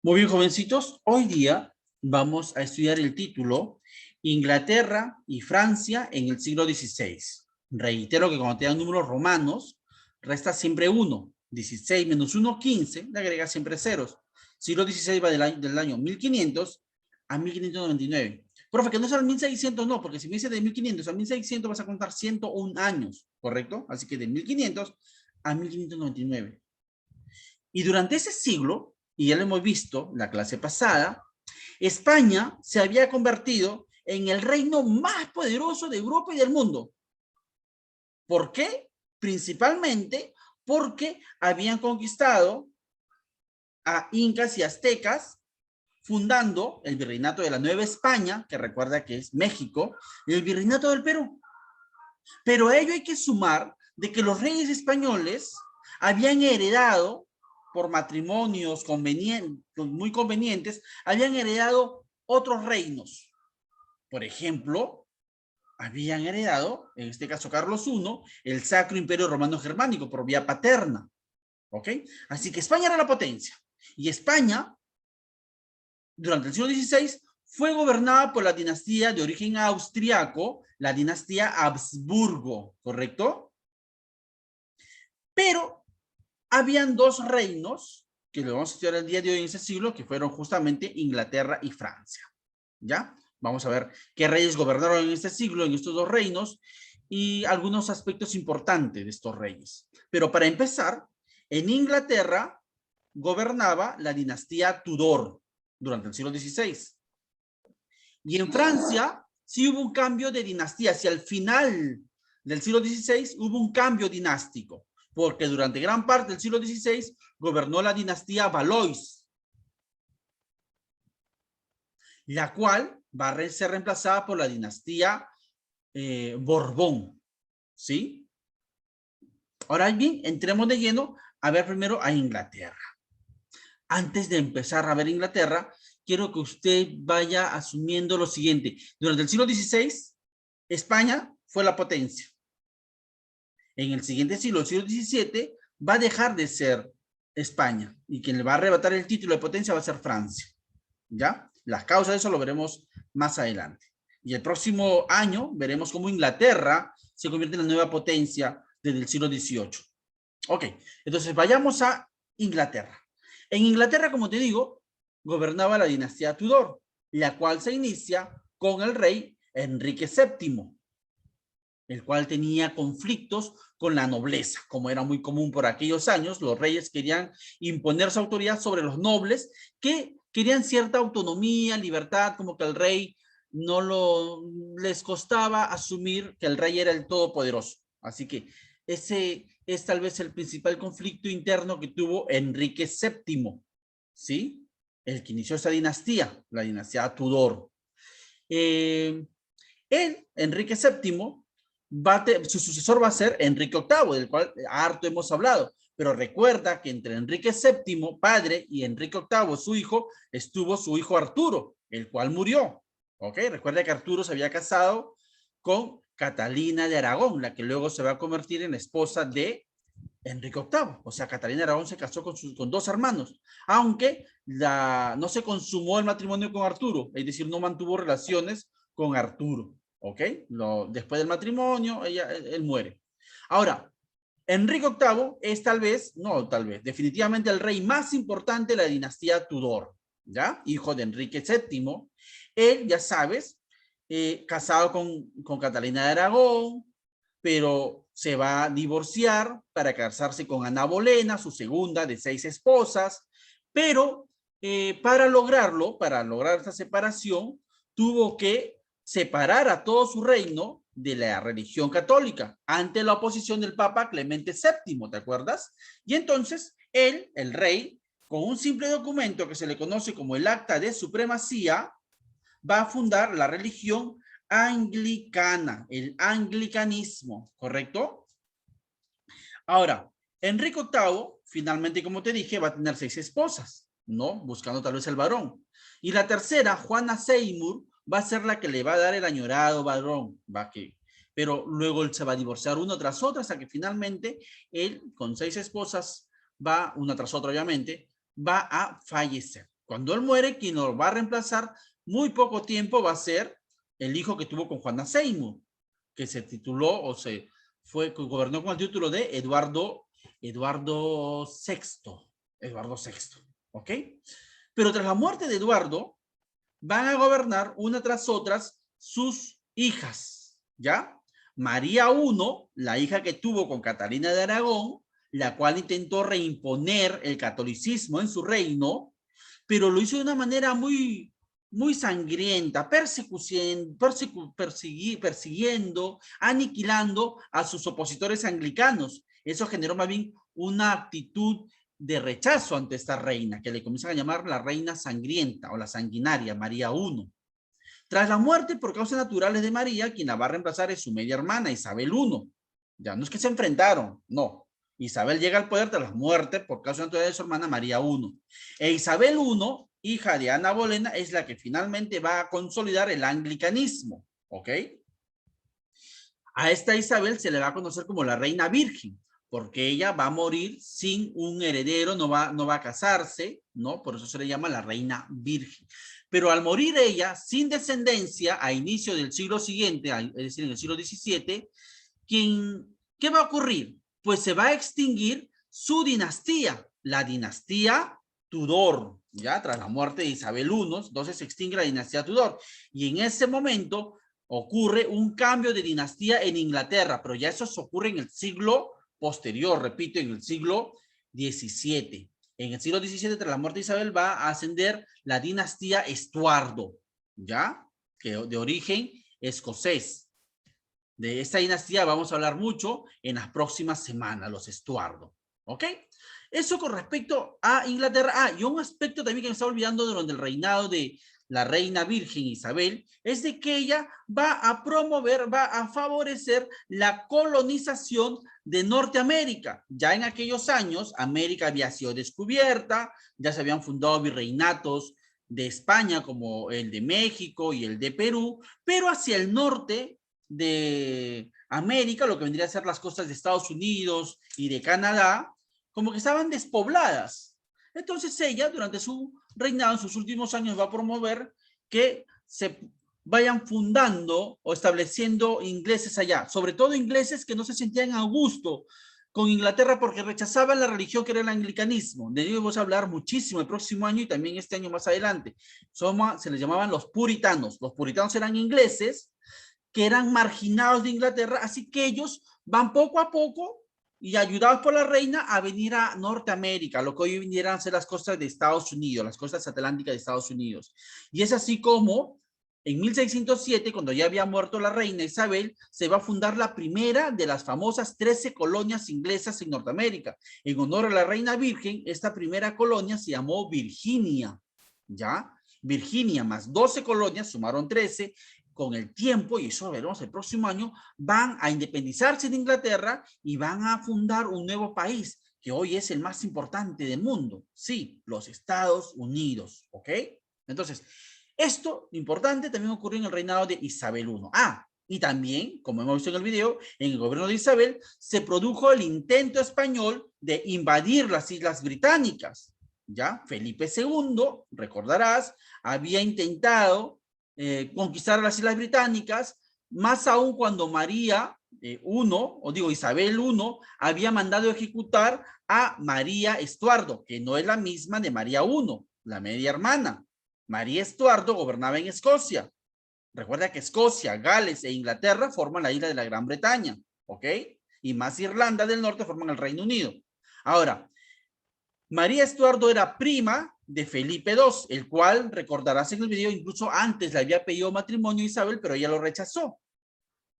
Muy bien, jovencitos. Hoy día vamos a estudiar el título Inglaterra y Francia en el siglo XVI. Reitero que cuando te dan números romanos, resta siempre 1. 16 menos 1, 15. Le agrega siempre ceros. Siglo XVI va del año 1500 a 1599. Profe, que no sea el 1600, no, porque si me dice de 1500 a 1600 vas a contar 101 años, ¿correcto? Así que de 1500 a 1599. Y durante ese siglo, y ya lo hemos visto la clase pasada, España se había convertido en el reino más poderoso de Europa y del mundo. ¿Por qué? Principalmente porque habían conquistado a incas y aztecas, fundando el virreinato de la Nueva España, que recuerda que es México, y el virreinato del Perú. Pero a ello hay que sumar de que los reyes españoles habían heredado por matrimonios muy convenientes, habían heredado otros reinos. Por ejemplo, habían heredado, en este caso Carlos I, el Sacro Imperio Romano Germánico por vía paterna. ¿Ok? Así que España era la potencia. Y España, durante el siglo XVI, fue gobernada por la dinastía de origen austriaco, la dinastía Habsburgo, ¿correcto? Pero habían dos reinos que lo vamos a estudiar el día de hoy en ese siglo, que fueron justamente Inglaterra y Francia. ¿Ya? Vamos a ver qué reyes gobernaron en este siglo, en estos dos reinos, y algunos aspectos importantes de estos reyes. Pero para empezar, en Inglaterra gobernaba la dinastía Tudor durante el siglo XVI. Y en Francia sí hubo un cambio de dinastía. Hacia el final del siglo XVI hubo un cambio dinástico, porque durante gran parte del siglo XVI gobernó la dinastía Valois, la cual va a ser reemplazada por la dinastía Borbón. ¿Sí? Ahora bien, entremos de lleno a ver primero a Inglaterra. Antes de empezar a ver Inglaterra, quiero que usted vaya asumiendo lo siguiente. Durante el siglo XVI, España fue la potencia. En el siguiente siglo, el siglo XVII, va a dejar de ser España y quien le va a arrebatar el título de potencia va a ser Francia. ¿Ya? Las causas de eso lo veremos más adelante. Y el próximo año veremos cómo Inglaterra se convierte en la nueva potencia desde el siglo XVIII. Ok, entonces vayamos a Inglaterra. En Inglaterra, como te digo, gobernaba la dinastía Tudor, la cual se inicia con el rey Enrique VII, el cual tenía conflictos con la nobleza. Como era muy común por aquellos años, los reyes querían imponer su autoridad sobre los nobles que querían cierta autonomía, libertad, como que el rey les costaba asumir que el rey era el todopoderoso. Así que ese es tal vez el principal conflicto interno que tuvo Enrique VII, ¿sí? El que inició esa dinastía, la dinastía Tudor. Enrique VII, su sucesor va a ser Enrique VIII, del cual harto hemos hablado. Pero recuerda que entre Enrique VII, padre, y Enrique VIII, su hijo, estuvo su hijo Arturo, el cual murió. ¿Ok? Recuerda que Arturo se había casado con Catalina de Aragón, la que luego se va a convertir en la esposa de Enrique VIII. O sea, Catalina de Aragón se casó con dos hermanos, aunque no se consumó el matrimonio con Arturo, es decir, no mantuvo relaciones con Arturo. ¿Ok? Después del matrimonio, él muere. Ahora, Enrique VIII es definitivamente el rey más importante de la dinastía Tudor, ¿ya? Hijo de Enrique VII. Él, ya sabes, casado con Catalina de Aragón, pero se va a divorciar para casarse con Ana Bolena, su segunda de 6 esposas, pero para lograr esta separación, tuvo que separar a todo su reino de la religión católica ante la oposición del Papa Clemente VII, ¿te acuerdas? Y entonces él, el rey, con un simple documento que se le conoce como el Acta de Supremacía, va a fundar la religión anglicana, el anglicanismo, ¿correcto? Ahora, Enrique VIII, finalmente, como te dije, va a tener 6 esposas, ¿no? Buscando tal vez el varón. Y la tercera, Juana Seymour, va a ser la que le va a dar el añorado varón, pero luego él se va a divorciar una tras otra hasta que finalmente él, con 6 esposas, una tras otra obviamente, va a fallecer. Cuando él muere, quien lo va a reemplazar muy poco tiempo va a ser el hijo que tuvo con Juana Seymour, que se tituló o se fue, gobernó con el título de Eduardo VI. Eduardo VI, ¿ok? Pero tras la muerte de Eduardo, van a gobernar una tras otras sus hijas, ¿ya? María I, la hija que tuvo con Catalina de Aragón, la cual intentó reimponer el catolicismo en su reino, pero lo hizo de una manera muy sangrienta, persiguiendo, aniquilando a sus opositores anglicanos. Eso generó más bien una actitud de rechazo ante esta reina, que le comienzan a llamar la reina sangrienta o la sanguinaria, María I. Tras la muerte por causas naturales de María, quien la va a reemplazar es su media hermana, Isabel I. Ya no es que se enfrentaron, no. Isabel llega al poder tras la muerte por causas naturales de su hermana María I. E Isabel I, hija de Ana Bolena, es la que finalmente va a consolidar el anglicanismo, ¿ok? A esta Isabel se le va a conocer como la reina virgen, porque ella va a morir sin un heredero, no va a casarse, ¿no? Por eso se le llama la reina virgen. Pero al morir ella, sin descendencia, a inicio del siglo siguiente, es decir, en el siglo XVII, ¿qué va a ocurrir? Pues se va a extinguir su dinastía, la dinastía Tudor, ya tras la muerte de Isabel I, entonces se extingue la dinastía Tudor. Y en ese momento ocurre un cambio de dinastía en Inglaterra, pero ya eso ocurre en el siglo posterior, repito, en el siglo XVII. En el siglo XVII, tras la muerte de Isabel, va a ascender la dinastía Estuardo, ¿ya? Que de origen escocés. De esta dinastía vamos a hablar mucho en las próximas semanas, los Estuardo, ¿ok? Eso con respecto a Inglaterra. Ah, y un aspecto también que me estaba olvidando durante el reinado de la reina virgen Isabel, es de que ella va a promover, va a favorecer la colonización de Norteamérica. Ya en aquellos años, América había sido descubierta, ya se habían fundado virreinatos de España como el de México y el de Perú, pero hacia el norte de América, lo que vendría a ser las costas de Estados Unidos y de Canadá, como que estaban despobladas. Entonces ella, durante su reinado, en sus últimos años, va a promover que se vayan fundando o estableciendo ingleses allá, sobre todo ingleses que no se sentían a gusto con Inglaterra porque rechazaban la religión que era el anglicanismo. De ello vamos a hablar muchísimo el próximo año y también este año más adelante. Se les llamaban los puritanos. Los puritanos eran ingleses que eran marginados de Inglaterra, así que ellos van poco a poco y ayudados por la reina a venir a Norteamérica, lo que hoy vinieran a ser las costas de Estados Unidos, las costas atlánticas de Estados Unidos. Y es así como en 1607, cuando ya había muerto la reina Isabel, se va a fundar la primera de las famosas 13 colonias inglesas en Norteamérica. En honor a la reina virgen, esta primera colonia se llamó Virginia, ¿ya? Virginia más 12 colonias, sumaron 13, con el tiempo, y eso veremos el próximo año, van a independizarse de Inglaterra y van a fundar un nuevo país que hoy es el más importante del mundo. Sí, los Estados Unidos, ¿ok? Entonces, esto importante también ocurrió en el reinado de Isabel I. Ah, y también, como hemos visto en el video, en el gobierno de Isabel se produjo el intento español de invadir las Islas Británicas. ¿Ya? Felipe II, recordarás, había intentado conquistar las Islas Británicas, más aún cuando María Isabel I, había mandado ejecutar a María Estuardo, que no es la misma de María I, la media hermana. María Estuardo gobernaba en Escocia. Recuerda que Escocia, Gales e Inglaterra forman la isla de la Gran Bretaña, ¿ok? Y más Irlanda del Norte forman el Reino Unido. Ahora, María Estuardo era prima de Felipe II, el cual, recordarás en el video, incluso antes le había pedido matrimonio a Isabel, pero ella lo rechazó.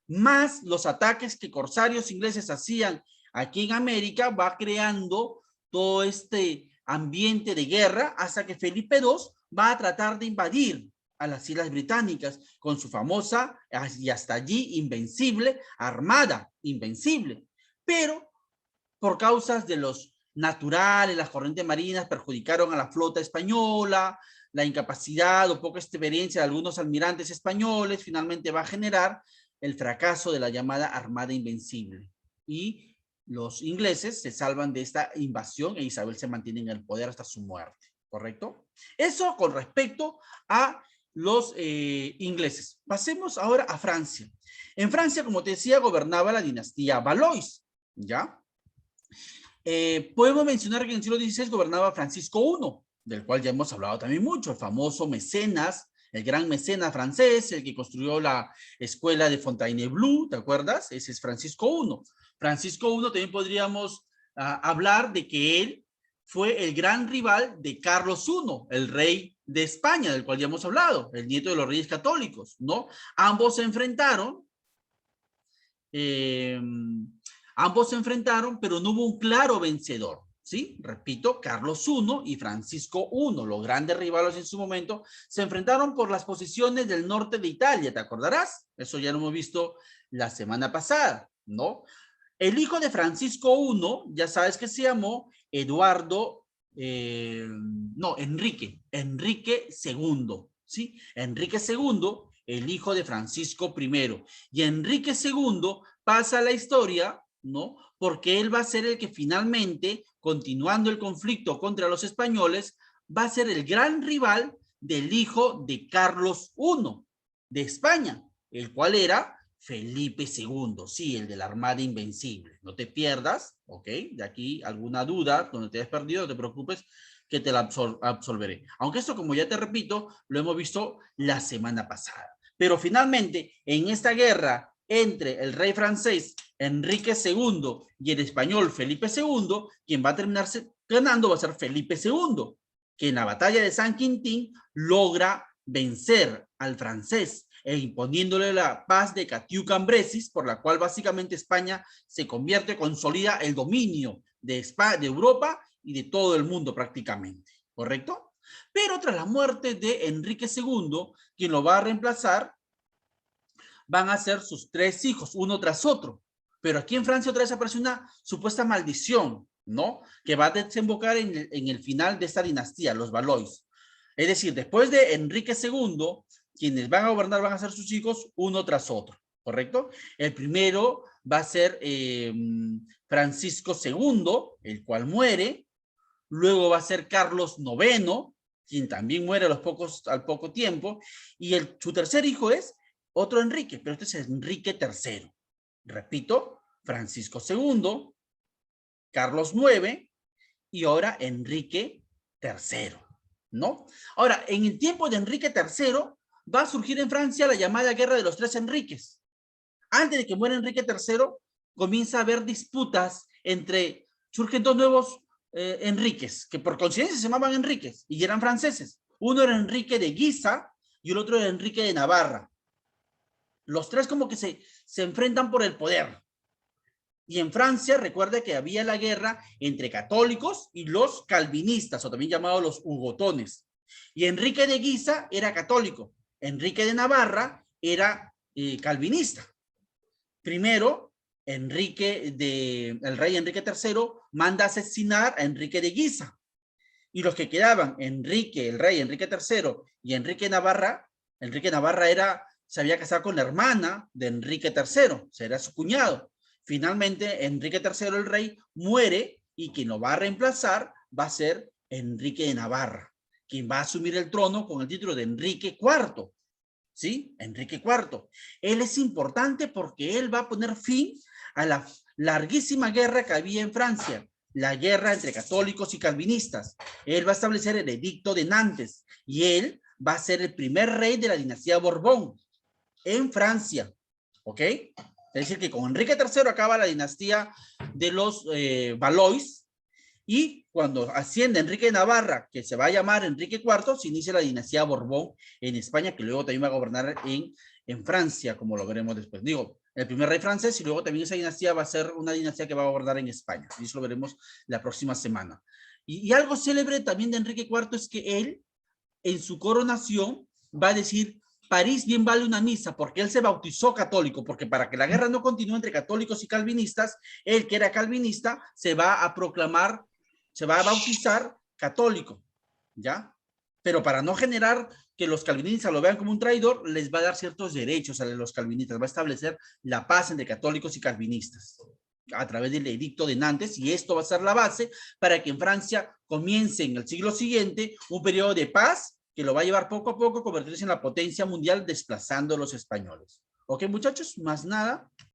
Más los ataques que corsarios ingleses hacían aquí en América, va creando todo este ambiente de guerra hasta que Felipe II va a tratar de invadir a las Islas Británicas con su famosa y hasta allí invencible armada, invencible. Pero por causas de los naturales, las corrientes marinas perjudicaron a la flota española, la incapacidad o poca experiencia de algunos almirantes españoles finalmente va a generar el fracaso de la llamada Armada Invencible. Y los ingleses se salvan de esta invasión e Isabel se mantiene en el poder hasta su muerte. ¿correcto? Eso con respecto a los ingleses. Pasemos ahora a Francia. En Francia, como te decía, gobernaba la dinastía Valois, ¿ya? Podemos mencionar que en el siglo XVI gobernaba Francisco I, del cual ya hemos hablado también mucho, el famoso mecenas, el gran mecenas francés, el que construyó la escuela de Fontainebleau, ¿te acuerdas? Ese es Francisco I. Francisco I también podríamos hablar de que él fue el gran rival de Carlos I, el rey de España, del cual ya hemos hablado, el nieto de los reyes católicos, ¿no? Ambos se enfrentaron, pero no hubo un claro vencedor, ¿sí? Repito, Carlos I y Francisco I, los grandes rivales en su momento, se enfrentaron por las posiciones del norte de Italia, ¿te acordarás? Eso ya lo hemos visto la semana pasada, ¿no? El hijo de Francisco I, ya sabes que se llamó Enrique II, ¿sí? Enrique II, el hijo de Francisco I. Y Enrique II pasa a la historia, ¿no? Porque él va a ser el que finalmente, continuando el conflicto contra los españoles, va a ser el gran rival del hijo de Carlos I de España, el cual era Felipe II, sí, el de la Armada Invencible. No te pierdas, ¿ok? De aquí alguna duda, donde te hayas perdido, no te preocupes, que te la absolveré. Aunque esto, como ya te repito, lo hemos visto la semana pasada. Pero finalmente, en esta guerra entre el rey francés Enrique II y el español Felipe II, quien va a terminar ganando va a ser Felipe II, que en la batalla de San Quintín logra vencer al francés e imponiéndole la paz de Catiu-Cambresis, por la cual básicamente España se convierte, consolida el dominio de Europa y de todo el mundo prácticamente, ¿correcto? Pero tras la muerte de Enrique II, quien lo va a reemplazar, van a ser sus tres hijos, uno tras otro. Pero aquí en Francia otra vez aparece una supuesta maldición, ¿no? Que va a desembocar en el final de esta dinastía, los Valois. Es decir, después de Enrique II, quienes van a gobernar van a ser sus hijos uno tras otro, ¿correcto? El primero va a ser Francisco II, el cual muere. Luego va a ser Carlos IX, quien también muere al poco tiempo. Y su tercer hijo es otro Enrique, pero este es Enrique III. Repito, Francisco II, Carlos IX y ahora Enrique III, ¿no? Ahora, en el tiempo de Enrique III va a surgir en Francia la llamada Guerra de los Tres Enriques. Antes de que muera Enrique III, comienza a haber disputas surgen dos nuevos Enríquez, que por coincidencia se llamaban Enríquez y eran franceses. Uno era Enrique de Guisa y el otro era Enrique de Navarra. Los tres como que se enfrentan por el poder. Y en Francia, recuerda que había la guerra entre católicos y los calvinistas, o también llamados los hugotones. Y Enrique de Guisa era católico. Enrique de Navarra era calvinista. Primero, el rey Enrique III manda asesinar a Enrique de Guisa. Y los que quedaban, el rey Enrique III y Enrique Navarra se había casado con la hermana de Enrique III, era su cuñado. Finalmente, Enrique III, el rey, muere y quien lo va a reemplazar va a ser Enrique de Navarra, quien va a asumir el trono con el título de Enrique IV. ¿Sí? Enrique IV. Él es importante porque él va a poner fin a la larguísima guerra que había en Francia, la guerra entre católicos y calvinistas. Él va a establecer el edicto de Nantes y él va a ser el primer rey de la dinastía Borbón en Francia. ¿Ok? Es decir, que con Enrique III acaba la dinastía de los Valois y cuando asciende Enrique de Navarra, que se va a llamar Enrique IV, se inicia la dinastía Borbón en España, que luego también va a gobernar en Francia, como lo veremos después. Digo, el primer rey francés y luego también esa dinastía va a ser una dinastía que va a gobernar en España. Y eso lo veremos la próxima semana. Y algo célebre también de Enrique IV es que él, en su coronación, va a decir: París bien vale una misa, porque él se bautizó católico, porque para que la guerra no continúe entre católicos y calvinistas, él que era calvinista se va a proclamar, se va a bautizar católico, ¿ya? Pero para no generar que los calvinistas lo vean como un traidor, les va a dar ciertos derechos a los calvinistas, va a establecer la paz entre católicos y calvinistas. a través del edicto de Nantes, y esto va a ser la base para que en Francia comience en el siglo siguiente un periodo de paz que lo va a llevar poco a poco a convertirse en la potencia mundial desplazando a los españoles. ¿Ok, muchachos? Más nada.